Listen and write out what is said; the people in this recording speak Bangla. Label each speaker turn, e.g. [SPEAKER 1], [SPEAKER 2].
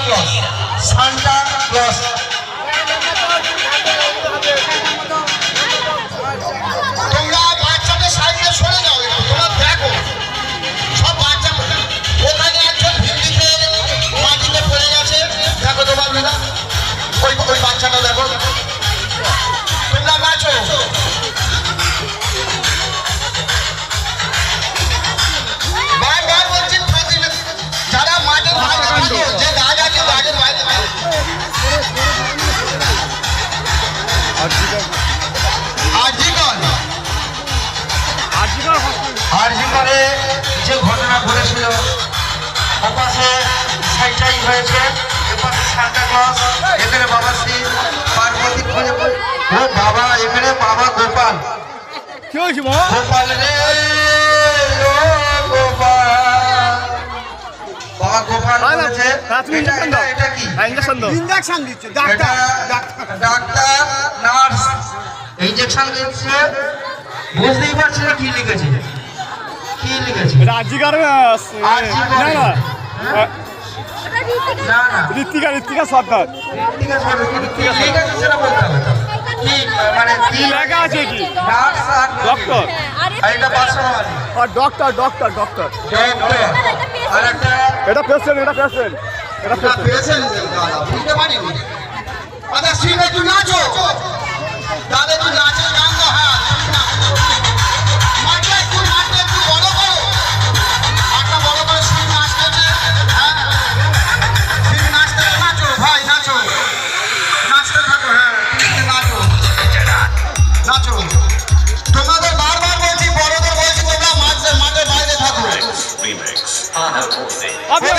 [SPEAKER 1] Clause, Santa Claus. তোমরা বাচ্চাদের সাইডে সরে যাও, তোমরা দেখো সব বাচ্চা ওখানে একজন হিন্দিতে মাটিতে পড়ে গেছে, দেখো তোমার দাদা ওই ওই বাচ্চাটা দেখো। তোমরা নাচো, বারবার বলছি যারা মাঠের বাইরে থাকো, যে গাছ আছে গাছের বাইরে আরজিকরে যে ঘটনা ঘটেছিল, ওপাশে সাইটাই হয়েছে, এপাশে সান্টা ক্লজ, এখানে বাবা শিব পার্বতী খুঁজে ও বাবা, এখানে বাবা গোপাল।
[SPEAKER 2] কি হয়েছে
[SPEAKER 1] গোপাল রে ও গোপাল, বাবা গোপাল বলেছে এটা কি
[SPEAKER 2] ইঞ্জেকশন দিচ্ছে
[SPEAKER 1] ডাক্তার নার্স ইঞ্জেকশন দিচ্ছে। বুঝতেই পারছি না কি লিখেছে, কি লিখেছে
[SPEAKER 2] রাজিকার না না
[SPEAKER 1] না না
[SPEAKER 2] ঋতিকা সর্দার।
[SPEAKER 1] ঠিক আছে, কি লিখেছে সেটা বলতে হবে তো। কি মানে
[SPEAKER 2] কি লেখা আছে কি?
[SPEAKER 1] নার্স আর
[SPEAKER 2] ডক্টর,
[SPEAKER 1] আর এটা পার্সোনালি
[SPEAKER 2] আর ডক্টর ডক্টর ডক্টর
[SPEAKER 1] ডক্টর আর একটা
[SPEAKER 2] এটা পেশেন্ট, এটা পেশেন্ট, এটা পেশেন্ট।
[SPEAKER 1] পেশেন্ট দাদা বুঝতে পারিনি। আচ্ছা শিবে তুই নাচো, দাদা তুই নাচো, গান গা। হ্যাঁ মাঠে একটু বড় করো, মাঠটা বড় করে শিব নাচতেছে। হ্যাঁ শিব নাচতে, নাচো ভাই নাচো, নাচতে থাকো। হ্যাঁ তুমি নাচো নাচো। তোমাদের বারবার বলছি, বড়দের বলছি তোমরা মাঠের বাইরে থাকো।
[SPEAKER 2] আপনি